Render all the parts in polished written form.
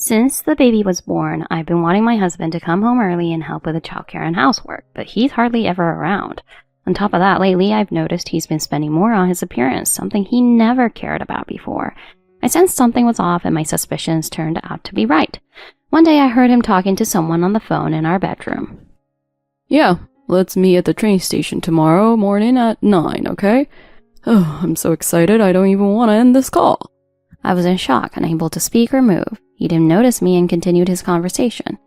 Since the baby was born, I've been wanting my husband to come home early and help with the childcare and housework, but he's hardly ever around. On top of that, lately I've noticed he's been spending more on his appearance, something he never cared about before. I sensed something was off and my suspicions turned out to be right. One day I heard him talking to someone on the phone in our bedroom. Yeah, let's meet at the train station tomorrow morning at 9, okay? Oh, I'm so excited I don't even want to end this call. I was in shock, unable to speak or move. He didn't notice me and continued his conversation.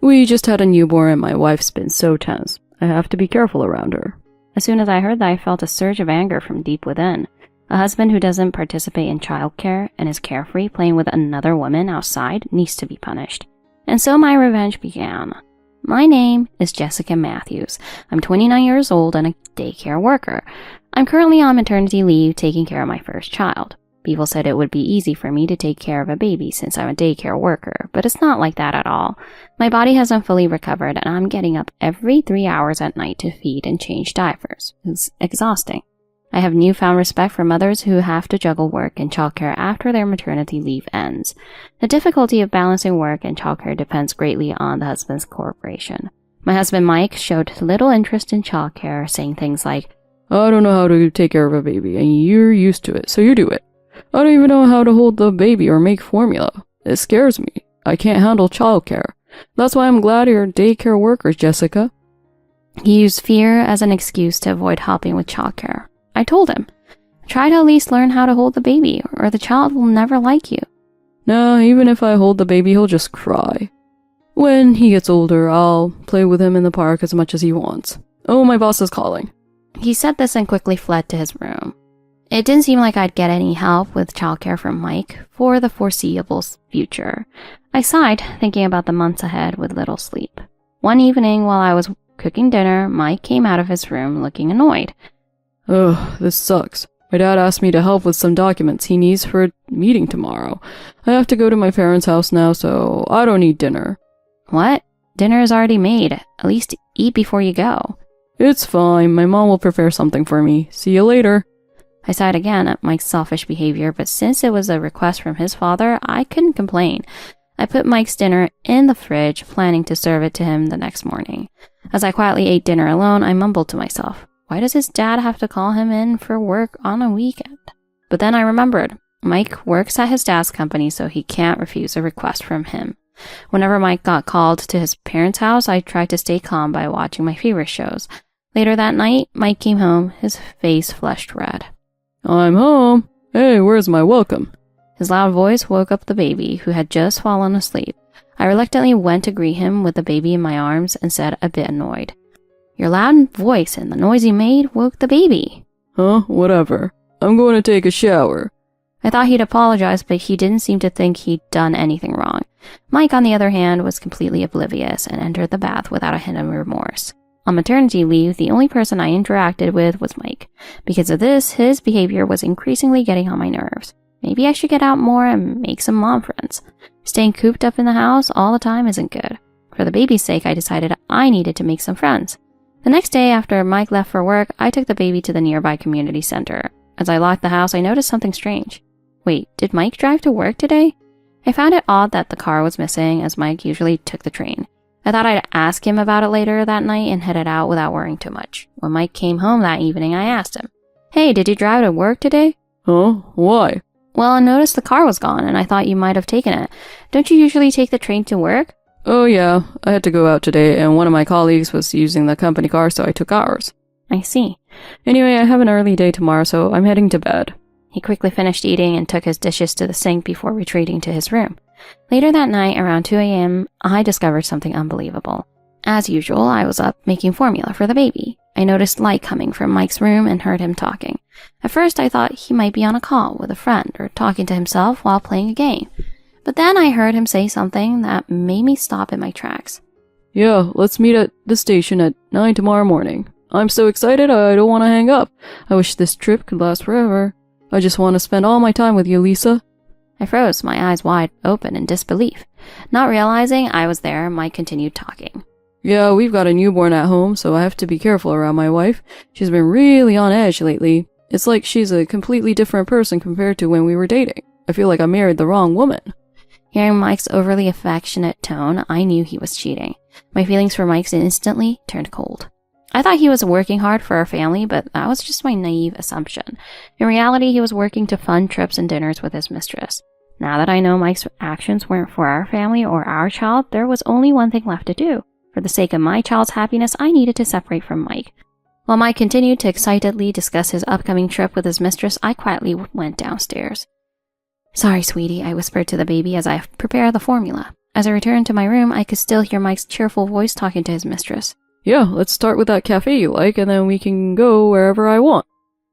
We just had a newborn and my wife's been so tense. I have to be careful around her. As soon as I heard that, I felt a surge of anger from deep within. A husband who doesn't participate in childcare and is carefree playing with another woman outside needs to be punished. And so my revenge began. My name is Jessica Matthews. I'm 29 years old and a daycare worker. I'm currently on maternity leave taking care of my first child. People said it would be easy for me to take care of a baby since I'm a daycare worker, but it's not like that at all. My body hasn't fully recovered and I'm getting up every 3 hours at night to feed and change diapers. It's exhausting. I have newfound respect for mothers who have to juggle work and childcare after their maternity leave ends. The difficulty of balancing work and childcare depends greatly on the husband's cooperation. My husband Mike showed little interest in childcare, saying things like, I don't know how to take care of a baby and you're used to it, so you do it. I don't even know how to hold the baby or make formula. It scares me. I can't handle childcare. That's why I'm glad you're daycare workers, Jessica. He used fear as an excuse to avoid helping with childcare. I told him, try to at least learn how to hold the baby, or the child will never like you. No, even if I hold the baby, he'll just cry. When he gets older, I'll play with him in the park as much as he wants. Oh, my boss is calling. He said this and quickly fled to his room. It didn't seem like I'd get any help with childcare from Mike for the foreseeable future. I sighed, thinking about the months ahead with little sleep. One evening, while I was cooking dinner, Mike came out of his room looking annoyed. Ugh, this sucks. My dad asked me to help with some documents he needs for a meeting tomorrow. I have to go to my parents' house now, so I don't need dinner. What? Dinner is already made. At least eat before you go. It's fine. My mom will prepare something for me. See you later. I sighed again at Mike's selfish behavior, but since it was a request from his father, I couldn't complain. I put Mike's dinner in the fridge, planning to serve it to him the next morning. As I quietly ate dinner alone, I mumbled to myself, why does his dad have to call him in for work on a weekend? But then I remembered, Mike works at his dad's company, so he can't refuse a request from him. Whenever Mike got called to his parents' house, I tried to stay calm by watching my favorite shows. Later that night, Mike came home, his face flushed red. I'm home. Hey, where's my welcome? His loud voice woke up the baby, who had just fallen asleep. I reluctantly went to greet him with the baby in my arms and said, a bit annoyed, your loud voice and the noise you made woke the baby. Huh? Whatever. I'm going to take a shower. I thought he'd apologize, but he didn't seem to think he'd done anything wrong. Mike, on the other hand, was completely oblivious and entered the bath without a hint of remorse. On maternity leave, the only person I interacted with was Mike. Because of this, his behavior was increasingly getting on my nerves. Maybe I should get out more and make some mom friends. Staying cooped up in the house all the time isn't good. For the baby's sake, I decided I needed to make some friends. The next day, after Mike left for work, I took the baby to the nearby community center. As I locked the house, I noticed something strange. Wait, did Mike drive to work today? I found it odd that the car was missing, as Mike usually took the train. I thought I'd ask him about it later that night and headed out without worrying too much. When Mike came home that evening, I asked him, hey, did you drive to work today? Huh? Why? Well, I noticed the car was gone and I thought you might have taken it. Don't you usually take the train to work? Oh yeah, I had to go out today and one of my colleagues was using the company car, so I took ours. I see. Anyway, I have an early day tomorrow, so I'm heading to bed. He quickly finished eating and took his dishes to the sink before retreating to his room. Later that night, around 2 a.m., I discovered something unbelievable. As usual, I was up making formula for the baby. I noticed light coming from Mike's room and heard him talking. At first, I thought he might be on a call with a friend or talking to himself while playing a game. But then I heard him say something that made me stop in my tracks. Yeah, let's meet at the station at 9 tomorrow morning. I'm so excited I don't want to hang up. I wish this trip could last forever. I just want to spend all my time with you, Lisa. I froze, my eyes wide open in disbelief. Not realizing I was there, Mike continued talking. Yeah, we've got a newborn at home, so I have to be careful around my wife. She's been really on edge lately. It's like she's a completely different person compared to when we were dating. I feel like I married the wrong woman. Hearing Mike's overly affectionate tone, I knew he was cheating. My feelings for Mike instantly turned cold. I thought he was working hard for our family, but that was just my naive assumption. In reality, he was working to fund trips and dinners with his mistress. Now that I know Mike's actions weren't for our family or our child, there was only one thing left to do. For the sake of my child's happiness, I needed to separate from Mike. While Mike continued to excitedly discuss his upcoming trip with his mistress, I quietly went downstairs. "Sorry, sweetie," I whispered to the baby as I prepared the formula. As I returned to my room, I could still hear Mike's cheerful voice talking to his mistress. "Yeah, let's start with that cafe you like, and then we can go wherever I want."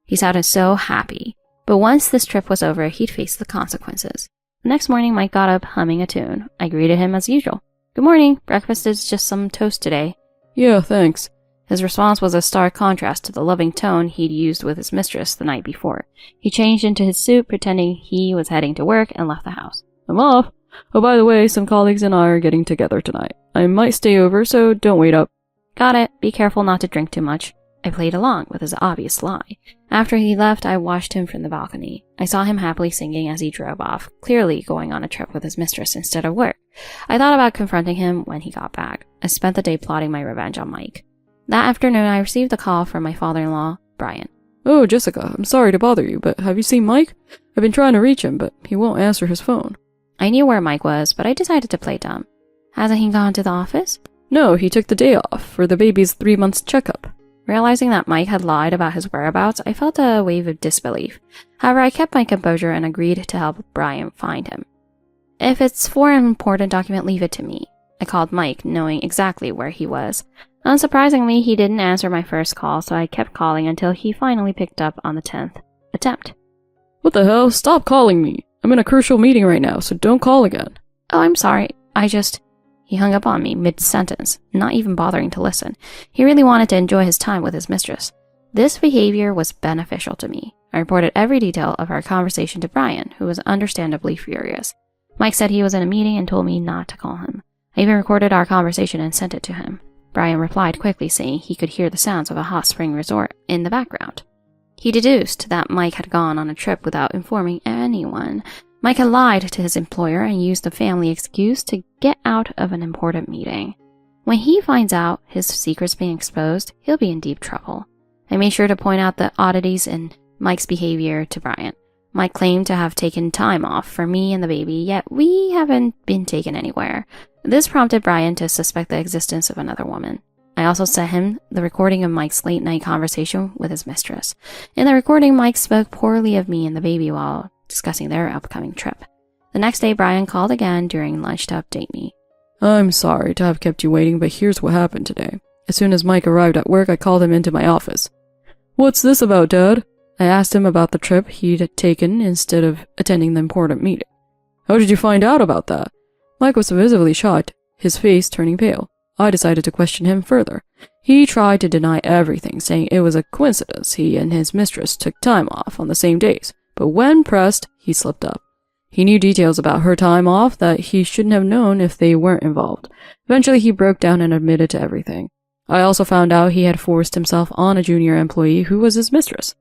He sounded so happy. But once this trip was over, he'd face the consequences. The next morning, Mike got up humming a tune. I greeted him as usual. "Good morning. Breakfast is just some toast today." "Yeah, thanks." His response was a stark contrast to the loving tone he'd used with his mistress the night before. He changed into his suit, pretending he was heading to work, and left the house. "I'm off. Oh, by the way, some colleagues and I are getting together tonight. I might stay over, so don't wait up." "Got it. Be careful not to drink too much." I played along with his obvious lie. After he left, I watched him from the balcony. I saw him happily singing as he drove off, clearly going on a trip with his mistress instead of work. I thought about confronting him when he got back. I spent the day plotting my revenge on Mike. That afternoon, I received a call from my father-in-law, Brian. "Oh, Jessica, I'm sorry to bother you, but have you seen Mike? I've been trying to reach him, but he won't answer his phone." I knew where Mike was, but I decided to play dumb. "Hasn't he gone to the office?" "No, he took the day off for the baby's 3-month checkup." Realizing that Mike had lied about his whereabouts, I felt a wave of disbelief. However, I kept my composure and agreed to help Brian find him. "If it's for an important document, leave it to me." I called Mike, knowing exactly where he was. Unsurprisingly, he didn't answer my first call, so I kept calling until he finally picked up on the 10th attempt. "What the hell? Stop calling me. I'm in a crucial meeting right now, so don't call again." "Oh, I'm sorry. He hung up on me mid-sentence, not even bothering to listen. He really wanted to enjoy his time with his mistress. This behavior was beneficial to me. I reported every detail of our conversation to Brian, who was understandably furious. Mike said he was in a meeting and told me not to call him. I even recorded our conversation and sent it to him. Brian replied quickly, saying he could hear the sounds of a hot spring resort in the background. He deduced that Mike had gone on a trip without informing anyone. Mike had lied to his employer and used the family excuse to get out of an important meeting. When he finds out his secret's being exposed, he'll be in deep trouble. I made sure to point out the oddities in Mike's behavior to Brian. Mike claimed to have taken time off for me and the baby, yet we haven't been taken anywhere. This prompted Brian to suspect the existence of another woman. I also sent him the recording of Mike's late-night conversation with his mistress. In the recording, Mike spoke poorly of me and the baby while discussing their upcoming trip. The next day, Brian called again during lunch to update me. "I'm sorry to have kept you waiting, but here's what happened today. As soon as Mike arrived at work, I called him into my office." "What's this about, Dad?" I asked him about the trip he'd taken instead of attending the important meeting. "How did you find out about that?" Mike was visibly shocked, his face turning pale. I decided to question him further. He tried to deny everything, saying it was a coincidence he and his mistress took time off on the same days. But when pressed, he slipped up. He knew details about her time off that he shouldn't have known if they weren't involved. Eventually, he broke down and admitted to everything. I also found out he had forced himself on a junior employee who was his mistress.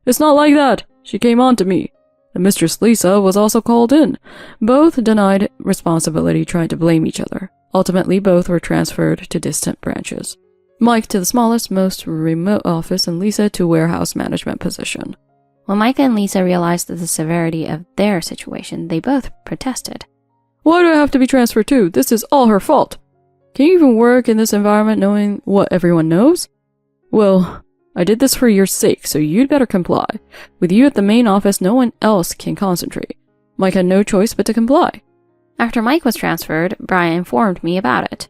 "It's not like that. She came on to me." The mistress, Lisa, was also called in. Both denied responsibility, trying to blame each other. Ultimately, both were transferred to distant branches. Mike to the smallest, most remote office, and Lisa to warehouse management position. When Mike and Lisa realized the severity of their situation, they both protested. "Why do I have to be transferred too? This is all her fault. Can you even work in this environment knowing what everyone knows?" "Well, I did this for your sake, so you'd better comply. With you at the main office, no one else can concentrate." Mike had no choice but to comply. After Mike was transferred, Brian informed me about it.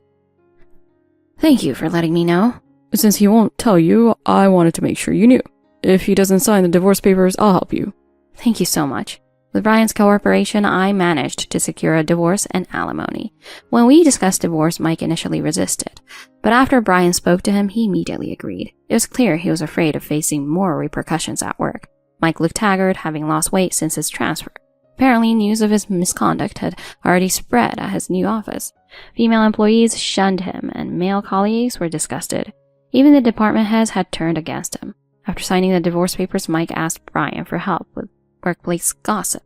"Thank you for letting me know." "Since he won't tell you, I wanted to make sure you knew. If he doesn't sign the divorce papers, I'll help you." "Thank you so much." With Brian's cooperation, I managed to secure a divorce and alimony. When we discussed divorce, Mike initially resisted. But after Brian spoke to him, he immediately agreed. It was clear he was afraid of facing more repercussions at work. Mike looked haggard, having lost weight since his transfer. Apparently, news of his misconduct had already spread at his new office. Female employees shunned him, and male colleagues were disgusted. Even the department heads had turned against him. After signing the divorce papers, Mike asked Brian for help with workplace gossip.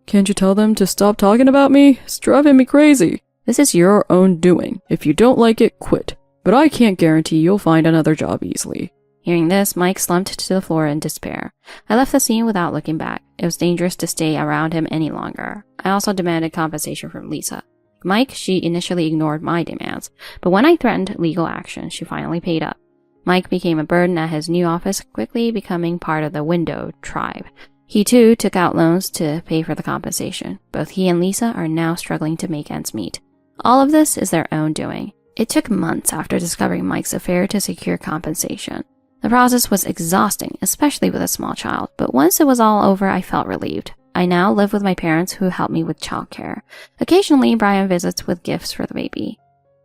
Can't you tell them to stop talking about me? It's driving me crazy. This is your own doing. If you don't like it, quit. But I can't guarantee you'll find another job easily. Hearing this, Mike slumped to the floor in despair. I left the scene without looking back. It was dangerous to stay around him any longer. I also demanded compensation from Lisa. Mike, she initially ignored my demands, but when I threatened legal action, she finally paid up. Mike became a burden at his new office, quickly becoming part of the Window tribe. He too took out loans to pay for the compensation. Both he and Lisa are now struggling to make ends meet. All of this is their own doing. It took months after discovering Mike's affair to secure compensation. The process was exhausting, especially with a small child, but once it was all over, I felt relieved. I now live with my parents who help me with childcare. Occasionally, Brian visits with gifts for the baby.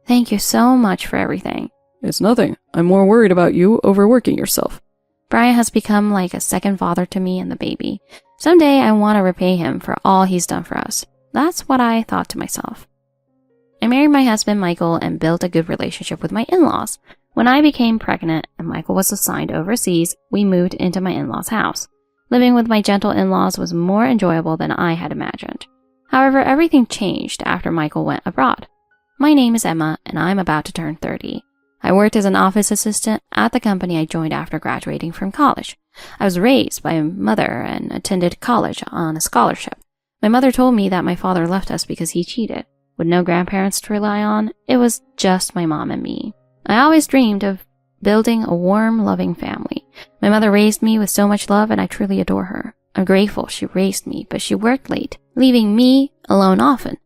Thank you so much for everything. It's nothing. I'm more worried about you overworking yourself. Brian has become like a second father to me and the baby. Someday I want to repay him for all he's done for us. That's what I thought to myself. I married my husband Michael and built a good relationship with my in-laws. When I became pregnant and Michael was assigned overseas, we moved into my in-laws' house. Living with my gentle in-laws was more enjoyable than I had imagined. However, everything changed after Michael went abroad. My name is Emma and I'm about to turn 30. I worked as an office assistant at the company I joined after graduating from college. I was raised by a mother and attended college on a scholarship. My mother told me that my father left us because he cheated. With no grandparents to rely on, it was just my mom and me. I always dreamed of building a warm, loving family. My mother raised me with so much love and I truly adore her. I'm grateful she raised me, but she worked late, leaving me alone often.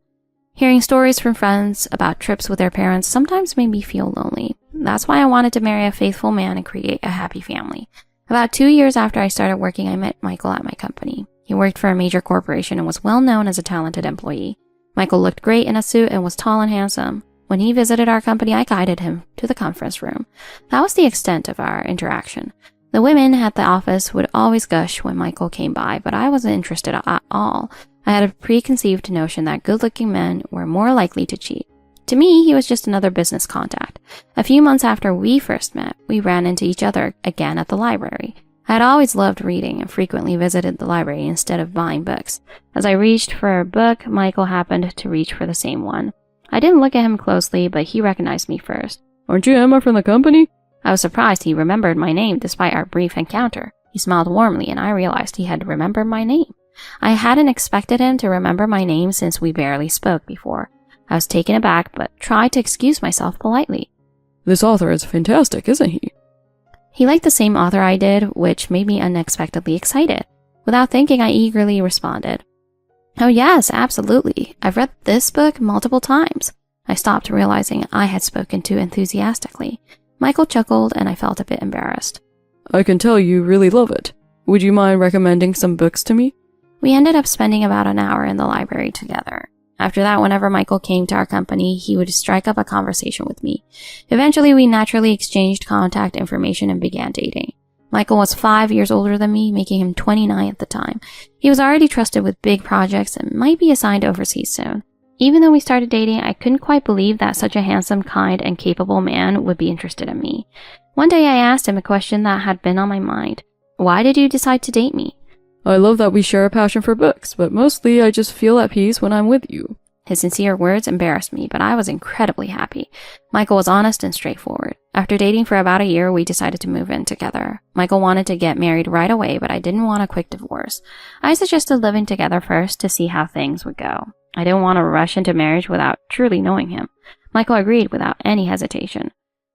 Hearing stories from friends about trips with their parents sometimes made me feel lonely. That's why I wanted to marry a faithful man and create a happy family. About 2 years after I started working, I met Michael at my company. He worked for a major corporation and was well known as a talented employee. Michael looked great in a suit and was tall and handsome. When he visited our company, I guided him to the conference room. That was the extent of our interaction. The women at the office would always gush when Michael came by, but I wasn't interested at all. I had a preconceived notion that good-looking men were more likely to cheat. To me, he was just another business contact. A few months after we first met, we ran into each other again at the library. I had always loved reading and frequently visited the library instead of buying books. As I reached for a book, Michael happened to reach for the same one. I didn't look at him closely, but he recognized me first. Aren't you Emma from the company? I was surprised he remembered my name despite our brief encounter. He smiled warmly and I realized he had remembered my name. I hadn't expected him to remember my name since we barely spoke before. I was taken aback, but tried to excuse myself politely. This author is fantastic, isn't he? He liked the same author I did, which made me unexpectedly excited. Without thinking, I eagerly responded. Oh yes, absolutely. I've read this book multiple times. I stopped, realizing I had spoken too enthusiastically. Michael chuckled and I felt a bit embarrassed. I can tell you really love it. Would you mind recommending some books to me? We ended up spending about an hour in the library together. After that, whenever Michael came to our company, he would strike up a conversation with me. Eventually, we naturally exchanged contact information and began dating. Michael was 5 years older than me, making him 29 at the time. He was already trusted with big projects and might be assigned overseas soon. Even though we started dating, I couldn't quite believe that such a handsome, kind, and capable man would be interested in me. One day I asked him a question that had been on my mind. Why did you decide to date me? I love that we share a passion for books, but mostly I just feel at peace when I'm with you. His sincere words embarrassed me, but I was incredibly happy. Michael was honest and straightforward. After dating for about a year, we decided to move in together. Michael wanted to get married right away, but I didn't want a quick divorce. I suggested living together first to see how things would go. I didn't want to rush into marriage without truly knowing him. Michael agreed without any hesitation.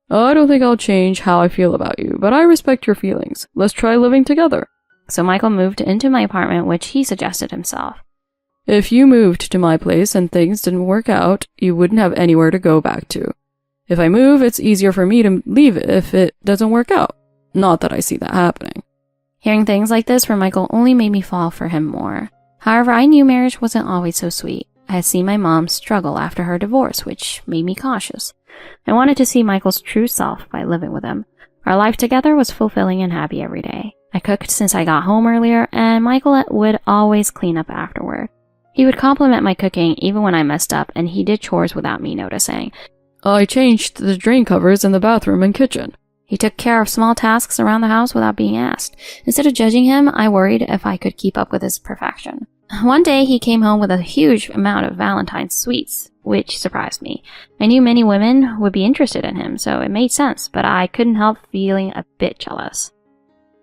I don't think I'll change how I feel about you, but I respect your feelings. Let's try living together. So Michael moved into my apartment, which he suggested himself. If you moved to my place and things didn't work out, you wouldn't have anywhere to go back to. If I move, it's easier for me to leave if it doesn't work out. Not that I see that happening. Hearing things like this from Michael only made me fall for him more. However, I knew marriage wasn't always so sweet. I had seen my mom struggle after her divorce, which made me cautious. I wanted to see Michael's true self by living with him. Our life together was fulfilling and happy every day. I cooked since I got home earlier, and Michael would always clean up afterward. He would compliment my cooking even when I messed up, and he did chores without me noticing. I changed the drain covers in the bathroom and kitchen. He took care of small tasks around the house without being asked. Instead of judging him, I worried if I could keep up with his perfection. One day he came home with a huge amount of Valentine's sweets, which surprised me. I knew many women would be interested in him, so it made sense, but I couldn't help feeling a bit jealous.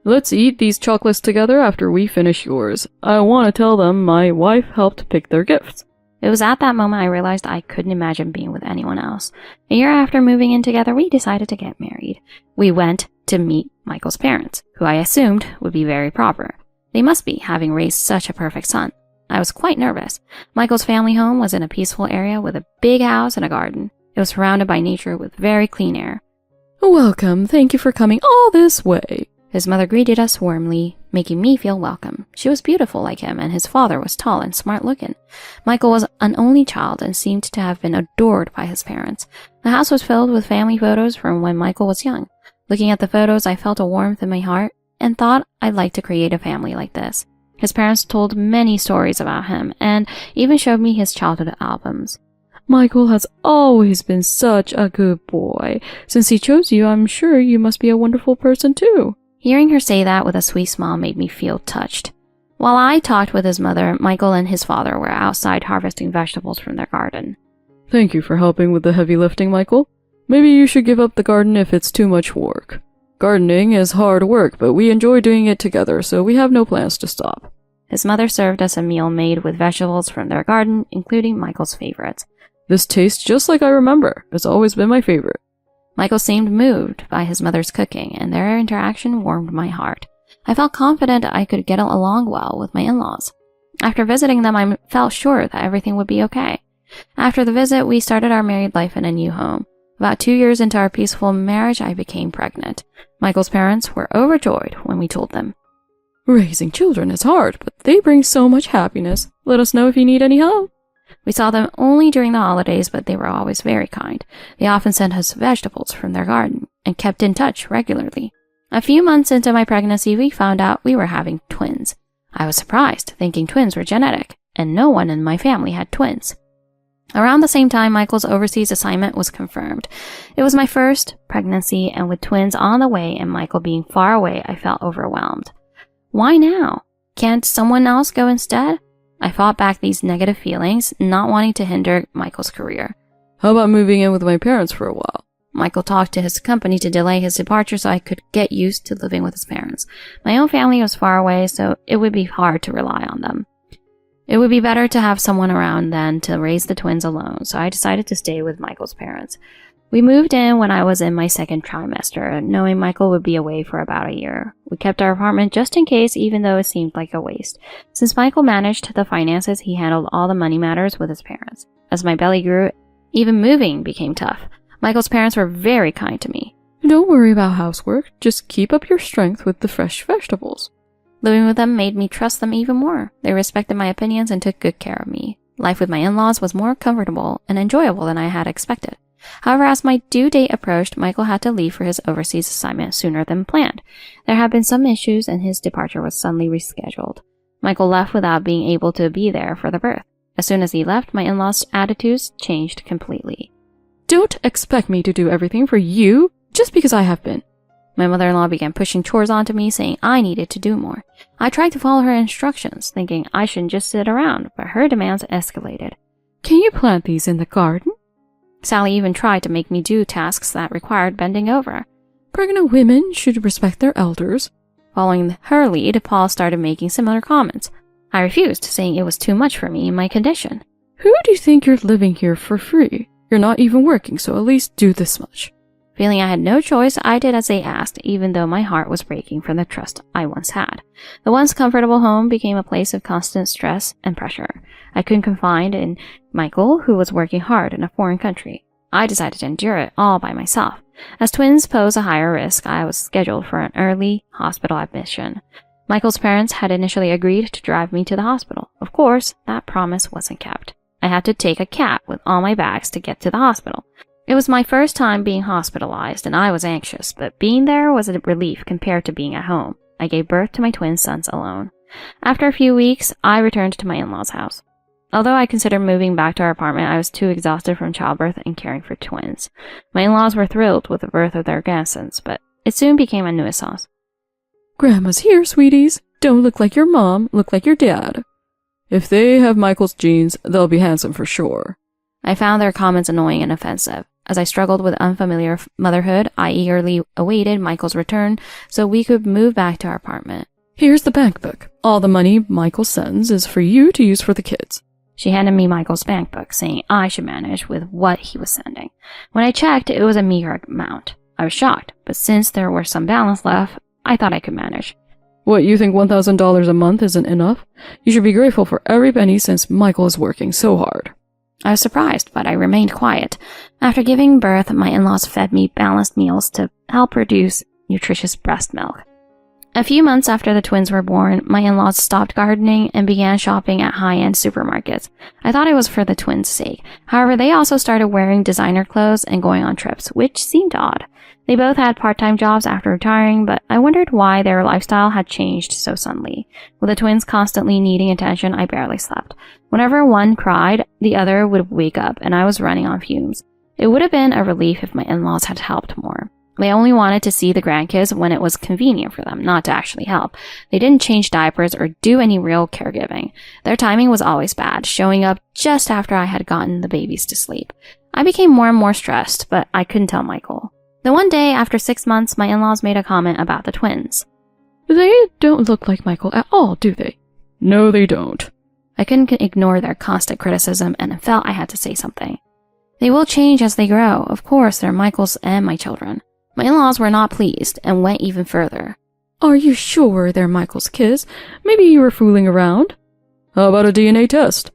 Let's eat these chocolates together after we finish yours. I want to tell them my wife helped pick their gifts. It was at that moment I realized I couldn't imagine being with anyone else. A year after moving in together, we decided to get married. We went to meet Michael's parents, who I assumed would be very proper. They must be, having raised such a perfect son. I was quite nervous. Michael's family home was in a peaceful area with a big house and a garden. It was surrounded by nature with very clean air. Welcome, thank you for coming all this way. His mother greeted us warmly, making me feel welcome. She was beautiful like him, and his father was tall and smart-looking. Michael was an only child and seemed to have been adored by his parents. The house was filled with family photos from when Michael was young. Looking at the photos, I felt a warmth in my heart and thought I'd like to create a family like this. His parents told many stories about him and even showed me his childhood albums. Michael has always been such a good boy. Since he chose you, I'm sure you must be a wonderful person too. Hearing her say that with a sweet smile made me feel touched. While I talked with his mother, Michael and his father were outside harvesting vegetables from their garden. Thank you for helping with the heavy lifting, Michael. Maybe you should give up the garden if it's too much work. Gardening is hard work, but we enjoy doing it together, so we have no plans to stop. His mother served us a meal made with vegetables from their garden, including Michael's favorites. This tastes just like I remember. It's always been my favorite. Michael seemed moved by his mother's cooking, and their interaction warmed my heart. I felt confident I could get along well with my in-laws. After visiting them, I felt sure that everything would be okay. After the visit, we started our married life in a new home. About 2 years into our peaceful marriage, I became pregnant. Michael's parents were overjoyed when we told them. Raising children is hard, but they bring so much happiness. Let us know if you need any help. We saw them only during the holidays, but they were always very kind. They often sent us vegetables from their garden and kept in touch regularly. A few months into my pregnancy, we found out we were having twins. I was surprised, thinking twins were genetic, and no one in my family had twins. Around the same time, Michael's overseas assignment was confirmed. It was my first pregnancy, and with twins on the way and Michael being far away, I felt overwhelmed. Why now? Can't someone else go instead? I fought back these negative feelings, not wanting to hinder Michael's career. How about moving in with my parents for a while? Michael talked to his company to delay his departure so I could get used to living with his parents. My own family was far away, so it would be hard to rely on them. It would be better to have someone around than to raise the twins alone, so I decided to stay with Michael's parents. We moved in when I was in my second trimester, knowing Michael would be away for about a year. We kept our apartment just in case, even though it seemed like a waste. Since Michael managed the finances, he handled all the money matters with his parents. As my belly grew, even moving became tough. Michael's parents were very kind to me. Don't worry about housework. Just keep up your strength with the fresh vegetables. Living with them made me trust them even more. They respected my opinions and took good care of me. Life with my in-laws was more comfortable and enjoyable than I had expected. However, as my due date approached, Michael had to leave for his overseas assignment sooner than planned. There had been some issues and his departure was suddenly rescheduled. Michael left without being able to be there for the birth. As soon as he left, my in-laws' attitudes changed completely. Don't expect me to do everything for you just because I have been. My mother-in-law began pushing chores onto me, saying I needed to do more. I tried to follow her instructions, thinking I shouldn't just sit around, but her demands escalated. Can you plant these in the garden? Sally even tried to make me do tasks that required bending over. Pregnant women should respect their elders. Following her lead, Paul started making similar comments. I refused, saying it was too much for me in my condition. Who do you think you're living here for free? You're not even working, so at least do this much. Feeling I had no choice, I did as they asked, even though my heart was breaking from the trust I once had. The once comfortable home became a place of constant stress and pressure. I couldn't confide in Michael, who was working hard in a foreign country. I decided to endure it all by myself. As twins pose a higher risk, I was scheduled for an early hospital admission. Michael's parents had initially agreed to drive me to the hospital. Of course, that promise wasn't kept. I had to take a cab with all my bags to get to the hospital. It was my first time being hospitalized, and I was anxious, but being there was a relief compared to being at home. I gave birth to my twin sons alone. After a few weeks, I returned to my in-laws' house. Although I considered moving back to our apartment, I was too exhausted from childbirth and caring for twins. My in-laws were thrilled with the birth of their grandsons, but it soon became a nuisance. Grandma's here, sweeties. Don't look like your mom, look like your dad. If they have Michael's genes, they'll be handsome for sure. I found their comments annoying and offensive. As I struggled with unfamiliar motherhood, I eagerly awaited Michael's return so we could move back to our apartment. Here's the bank book. All the money Michael sends is for you to use for the kids. She handed me Michael's bank book, saying I should manage with what he was sending. When I checked, it was a meager amount. I was shocked, but since there were some balance left, I thought I could manage. What, you think $1,000 a month isn't enough? You should be grateful for every penny since Michael is working so hard. I was surprised, but I remained quiet. After giving birth, my in-laws fed me balanced meals to help produce nutritious breast milk. A few months after the twins were born, my in-laws stopped gardening and began shopping at high-end supermarkets. I thought it was for the twins' sake. However, they also started wearing designer clothes and going on trips, which seemed odd. They both had part-time jobs after retiring, but I wondered why their lifestyle had changed so suddenly. With the twins constantly needing attention, I barely slept. Whenever one cried, the other would wake up, and I was running on fumes. It would have been a relief if my in-laws had helped more. They only wanted to see the grandkids when it was convenient for them, not to actually help. They didn't change diapers or do any real caregiving. Their timing was always bad, showing up just after I had gotten the babies to sleep. I became more and more stressed, but I couldn't tell Michael. The one day, after 6 months, my in-laws made a comment about the twins. They don't look like Michael at all, do they? No, they don't. I couldn't ignore their constant criticism and felt I had to say something. They will change as they grow. Of course, they're Michael's and my children. My in-laws were not pleased and went even further. Are you sure they're Michael's kids? Maybe you were fooling around? How about a DNA test?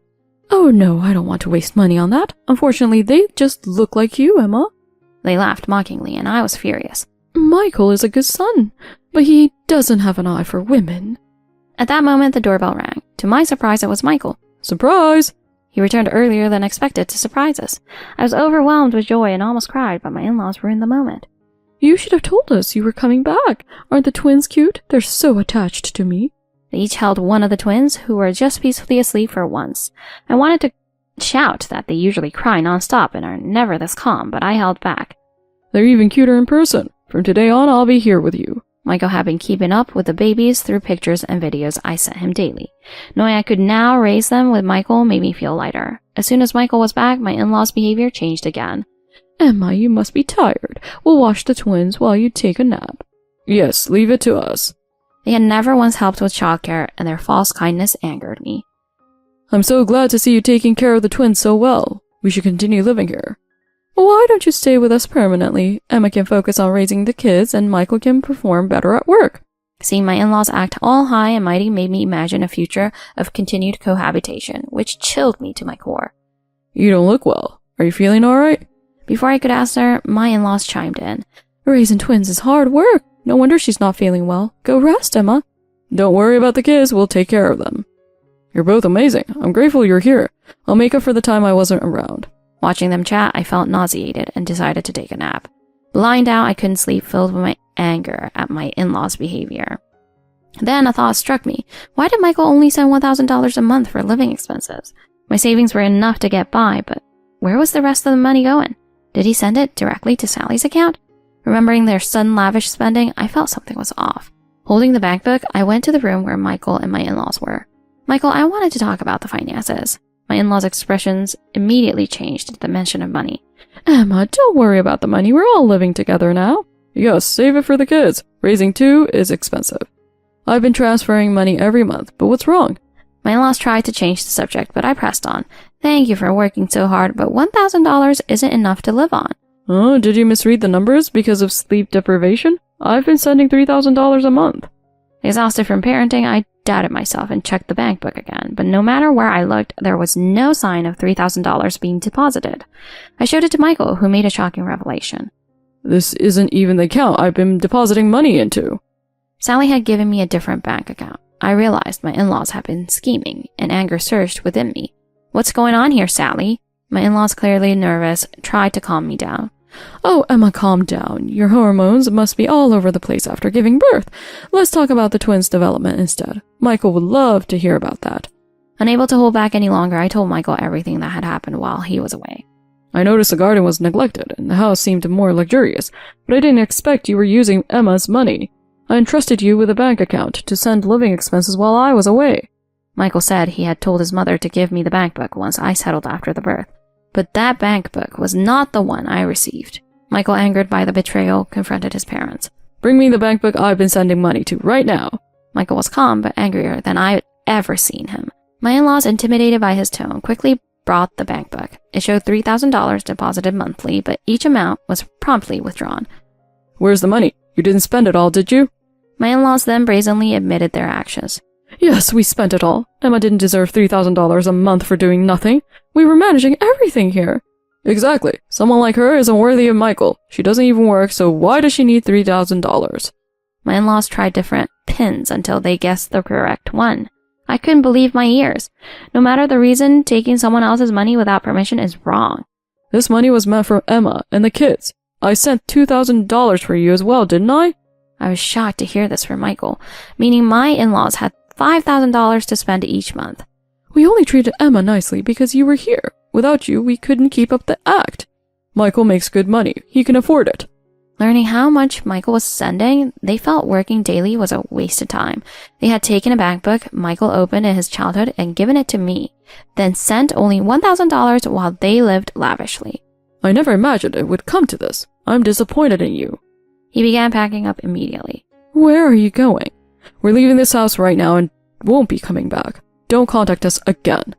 Oh no, I don't want to waste money on that. Unfortunately, they just look like you, Emma. They laughed mockingly and I was furious. Michael is a good son, but he doesn't have an eye for women. At that moment, the doorbell rang. To my surprise, it was Michael. Surprise! He returned earlier than expected to surprise us. I was overwhelmed with joy and almost cried, but my in-laws ruined the moment. You should have told us you were coming back. Aren't the twins cute? They're so attached to me. They each held one of the twins, who were just peacefully asleep for once. I wanted to shout that they usually cry nonstop and are never this calm, but I held back. They're even cuter in person. From today on, I'll be here with you. Michael had been keeping up with the babies through pictures and videos I sent him daily. Knowing I could now raise them with Michael made me feel lighter. As soon as Michael was back, my in-laws' behavior changed again. Emma, you must be tired. We'll watch the twins while you take a nap. Yes, leave it to us. They had never once helped with childcare, and their false kindness angered me. I'm so glad to see you taking care of the twins so well. We should continue living here. Why don't you stay with us permanently? Emma can focus on raising the kids, and Michael can perform better at work. Seeing my in-laws act all high and mighty made me imagine a future of continued cohabitation, which chilled me to my core. You don't look well. Are you feeling all right? Before I could answer, my in-laws chimed in. Raising twins is hard work. No wonder she's not feeling well. Go rest, Emma. Don't worry about the kids. We'll take care of them. You're both amazing. I'm grateful you're here. I'll make up for the time I wasn't around. Watching them chat, I felt nauseated and decided to take a nap. Lying down, I couldn't sleep, filled with my anger at my in-laws' behavior. Then a thought struck me. Why did Michael only send $1,000 a month for living expenses? My savings were enough to get by, but where was the rest of the money going? Did he send it directly to Sally's account? Remembering their sudden lavish spending, I felt something was off. Holding the bank book, I went to the room where Michael and my in-laws were. Michael, I wanted to talk about the finances. My in-laws' expressions immediately changed at the mention of money. Emma, don't worry about the money. We're all living together now. Yes, save it for the kids. Raising two is expensive. I've been transferring money every month, but what's wrong? My in-laws tried to change the subject, but I pressed on. Thank you for working so hard, but $1,000 isn't enough to live on. Oh, did you misread the numbers because of sleep deprivation? I've been sending $3,000 a month. Exhausted from parenting, I doubted myself and checked the bank book again, but no matter where I looked, there was no sign of $3,000 being deposited. I showed it to Michael, who made a shocking revelation. This isn't even the account I've been depositing money into. Sally had given me a different bank account. I realized my in-laws had been scheming, and anger surged within me. What's going on here, Sally? My in-laws, clearly nervous, tried to calm me down. Oh, Emma, calm down. Your hormones must be all over the place after giving birth. Let's talk about the twins' development instead. Michael would love to hear about that. Unable to hold back any longer, I told Michael everything that had happened while he was away. I noticed the garden was neglected, and the house seemed more luxurious, but I didn't expect you were using Emma's money. I entrusted you with a bank account to send living expenses while I was away. Michael said he had told his mother to give me the bank book once I settled after the birth. But that bank book was not the one I received. Michael, angered by the betrayal, confronted his parents. Bring me the bank book I've been sending money to right now. Michael was calm but angrier than I had ever seen him. My in-laws, intimidated by his tone, quickly brought the bank book. It showed $3,000 deposited monthly, but each amount was promptly withdrawn. Where's the money? You didn't spend it all, did you? My in-laws then brazenly admitted their actions. Yes, we spent it all. Emma didn't deserve $3,000 a month for doing nothing. We were managing everything here. Exactly. Someone like her isn't worthy of Michael. She doesn't even work, so why does she need $3,000? My in-laws tried different pins until they guessed the correct one. I couldn't believe my ears. No matter the reason, taking someone else's money without permission is wrong. This money was meant for Emma and the kids. I sent $2,000 for you as well, didn't I? I was shocked to hear this from Michael, meaning my in-laws had $5,000 to spend each month. We only treated Emma nicely because you were here. Without you, we couldn't keep up the act. Michael makes good money. He can afford it. Learning how much Michael was sending, they felt working daily was a waste of time. They had taken a bank book Michael opened in his childhood and given it to me, then sent only $1,000 while they lived lavishly. I never imagined it would come to this. I'm disappointed in you. He began packing up immediately. Where are you going? We're leaving this house right now and won't be coming back. Don't contact us again.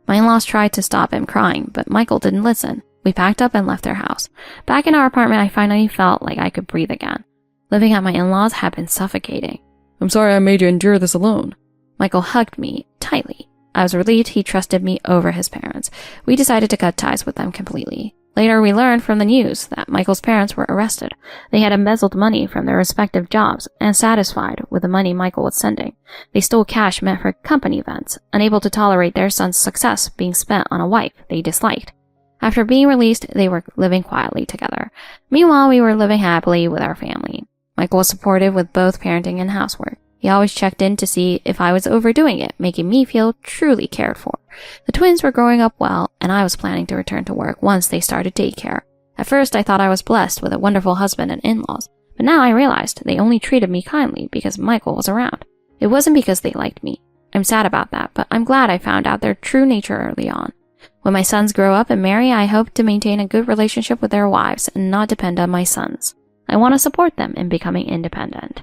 My in-laws tried to stop him crying, but Michael didn't listen. We packed up and left their house. Back in our apartment, I finally felt like I could breathe again. Living at my in-laws had been suffocating. I'm sorry I made you endure this alone. Michael hugged me tightly. I was relieved he trusted me over his parents. We decided to cut ties with them completely. Later, we learned from the news that Michael's parents were arrested. They had embezzled money from their respective jobs and satisfied with the money Michael was sending. They stole cash meant for company events, unable to tolerate their son's success being spent on a wife they disliked. After being released, they were living quietly together. Meanwhile, we were living happily with our family. Michael was supportive with both parenting and housework. He always checked in to see if I was overdoing it, making me feel truly cared for. The twins were growing up well, and I was planning to return to work once they started daycare. At first, I thought I was blessed with a wonderful husband and in-laws, but now I realized they only treated me kindly because Michael was around. It wasn't because they liked me. I'm sad about that, but I'm glad I found out their true nature early on. When my sons grow up and marry, I hope to maintain a good relationship with their wives and not depend on my sons. I want to support them in becoming independent.